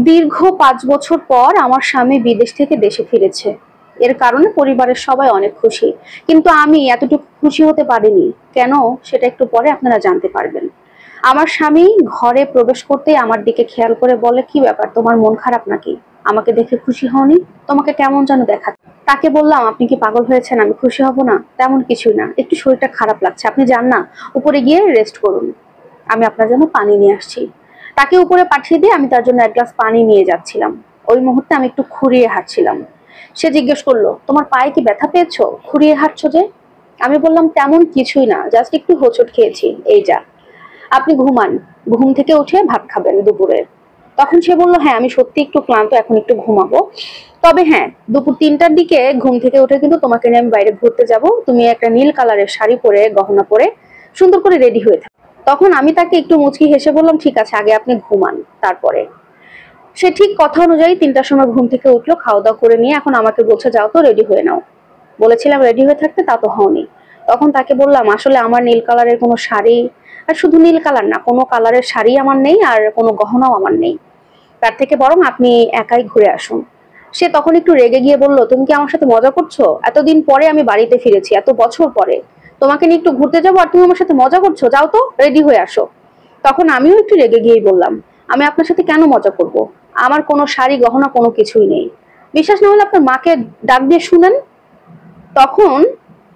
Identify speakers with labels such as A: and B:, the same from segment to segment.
A: দীর্ঘ ৫ বছর পর আমার স্বামী বিদেশ থেকে দেশে ফিরেছে। এর কারণে পরিবারের সবাই অনেক খুশি, কিন্তু আমি এতটুকু খুশি হতে পারিনি। কেন, সেটা একটু পরে আপনারা জানতে পারবেন। আমার স্বামী ঘরে প্রবেশ করতেই আমার দিকে খেয়াল করে বলে, কি ব্যাপার, তোমার মন খারাপ নাকি? আমাকে দেখে খুশি হওনি? তোমাকে কেমন যেন দেখা। তাকে বললাম, আপনি কি পাগল হয়েছেন? আমি খুশি হব না? তেমন কিছুই না, একটু শরীরটা খারাপ লাগছে, আপনি যান না, উপরে গিয়ে রেস্ট করুন, আমি আপনার জন্য পানি নিয়ে আসছি। তাকে উপরে পাঠিয়ে দিয়ে আমি তার জন্য এক গ্লাস পানি নিয়ে যাচ্ছিলাম। ওই মুহূর্তে আমি একটু খুঁড়িয়ে হাঁটছিলাম। সে জিজ্ঞেস করলো, তোমার পায়ে কি ব্যথা পেয়েছো, খুঁড়িয়ে হাঁটছো যে? আমি বললাম, তেমন কিছুই না, জাস্ট একটু হোঁচট খেয়েছি, এই যা। আপনি ঘুমান, ঘুম থেকে উঠে ভাত খাবেন দুপুরে। তখন সে বলল, হ্যাঁ আমি সত্যি একটু ক্লান্ত, এখন একটু ঘুমাবো। তবে হ্যাঁ, দুপুর ৩টার দিকে ঘুম থেকে উঠে কিন্তু তোমাকে নিয়ে আমি বাইরে ঘুরতে যাব। তুমি একটা নীল কালারের শাড়ি পরে, গহনা পরে সুন্দর করে রেডি হয়ে থাকো। তখন আমি তাকে একটু মুচকি হেসে বললাম, ঠিক আছে, আগে আপনি ঘুমান, তারপরে। সে ঠিক কথা অনুযায়ী ৩টার সময় ঘুম থেকে উঠলো, খাওয়া দাওয়া করে নিয়ে এখন আমাকে বলছে, যাও তো রেডি হয়ে নাও। বলেছিলাম রেডি হয়ে থাকতে, তা তো হওনি। তখন তাকে বললাম, আসলে আমার নীল কালারের কোনো শাড়ি, আর শুধু নীল কালার না, কোনো কালারের শাড়ি আমার নেই, আর কোনো গহনাও আমার নেই। তার থেকে বরং আপনি একাই ঘুরে আসুন। সে তখন একটু রেগে গিয়ে বলল, তুমি কি আমার সাথে মজা করছো? এতদিন পরে আমি বাড়িতে ফিরেছি, এত বছর পরে তোমাকে নিয়ে একটু ঘুরতে যাবো, আর তুমি আমার সাথে মজা করছো? যাও তো রেডি হয়ে আসো। তখন আমিও একটু রেগে গিয়েই বললাম, আমি আপনার সাথে কেন মজা করব? আমার কোনো শাড়ি গহনা কোনো কিছুই নেই। বিশ্বাস না হলে আপনার মাকে ডাক দিয়ে শুনেন। তখন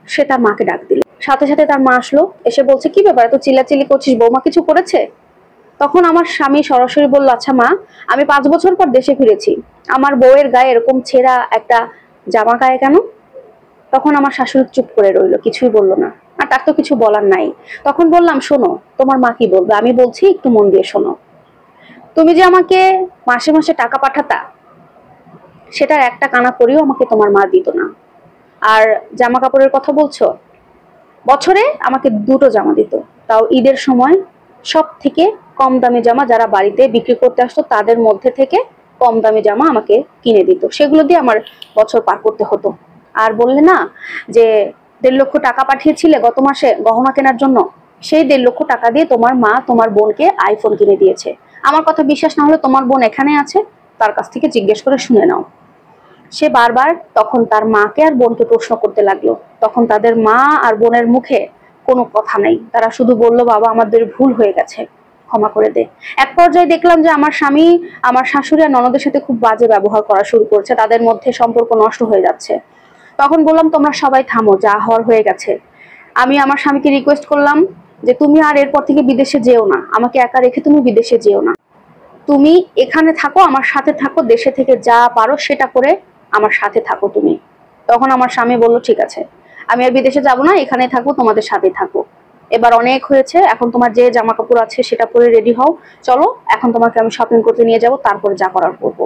A: সে তার মাকে ডাক দিল। সাথে সাথে তার মা আসলো, এসে বলছে, কি ব্যাপার, এত চিল্লাচিল্লি করছিস, বৌমা কিছু করেছে? তখন আমার স্বামী সরাসরি বলল, আচ্ছা মা, আমি ৫ বছর পর দেশে ফিরেছি, আমার বউয়ের গায়ে এরকম ছেঁড়া একটা জামা গায়ে কেন? তখন আমার শাশুড়ি চুপ করে রইলো, কিছুই বললো না। আর তার তো কিছু বলার নাই। তখন বললাম, শোনো, তোমার মা কি বলবে আমি বলছি, একটু মন দিয়ে শোনো। তুমি যে আমাকে মাসে মাসে টাকা পাঠাতা, সেটার একটা কানা করিও আমাকে তোমার মা দিত না। আর জামা কাপড়ের কথা বলছো, বছরে আমাকে 2টো জামা দিত, তাও ঈদের সময়। সব থেকে কম দামি জামা যারা বাড়িতে বিক্রি করতে আসতো তাদের মধ্যে থেকে কম দামি জামা আমাকে কিনে দিত, সেগুলো দিয়ে আমার বছর পার করতে হতো। আর বললে না যে 1.5 লক্ষ টাকা পাঠিয়েছিলে গত মাসে গহনা কেনার জন্য, সেই 1.5 লক্ষ টাকা দিয়ে তোমার মা তোমার বোনকে আইফোন কিনে দিয়েছে। আমার কথা বিশ্বাস না হলে তোমার বোন এখানে আছে, তার কাছ থেকে জিজ্ঞেস করে শুনে নাও। সে বারবার তখন তার মাকে আর বোনকে প্রশ্ন করতে লাগলো। তখন তাদের মা আর বোনের মুখে কোনো কথা নেই, তারা শুধু বলল, বাবা আমাদের ভুল হয়ে গেছে, ক্ষমা করে দে। এক পর্যায়ে দেখলাম যে আমার স্বামী আমার শাশুড়ি আর ননদের সাথে খুব বাজে ব্যবহার করা শুরু করছে, তাদের মধ্যে সম্পর্ক নষ্ট হয়ে যাচ্ছে। তখন বললাম, তোমরা সবাই থামো, যা হওয়ার হয়ে গেছে। আমি আমার স্বামীকে রিকোয়েস্ট করলাম যে তুমি আর এরপর থেকে বিদেশে যেও না, আমাকে একা রেখে তুমি বিদেশে যেও না, তুমি এখানে থাকো, আমার সাথে থাকো, দেশে থেকে যা পারো সেটা করে আমার সাথে থাকো তুমি। তখন আমার স্বামী বলল, ঠিক আছে, আমি আর বিদেশে যাব না, এখানে থাকবো, তোমাদের সাথে থাকো। এবার অনেক হয়েছে, এখন তোমার যে জামা কাপড় আছে সেটা পরে রেডি হও, চলো এখন তোমাকে আমি শপিং করতে নিয়ে যাব, তারপরে যা করার করবো।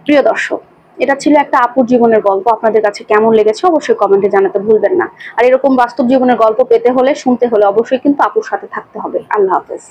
A: প্রিয় দর্শক, এটা ছিল একটা আপুর জীবনের গল্প। আপনাদের কাছে কেমন লেগেছে অবশ্যই কমেন্টে জানাতে ভুলবেন না। আর এরকম বাস্তব জীবনের গল্প পেতে হলে, শুনতে হলে অবশ্যই কিন্তু আপুর সাথে থাকতে হবে। আল্লাহ হাফেজ।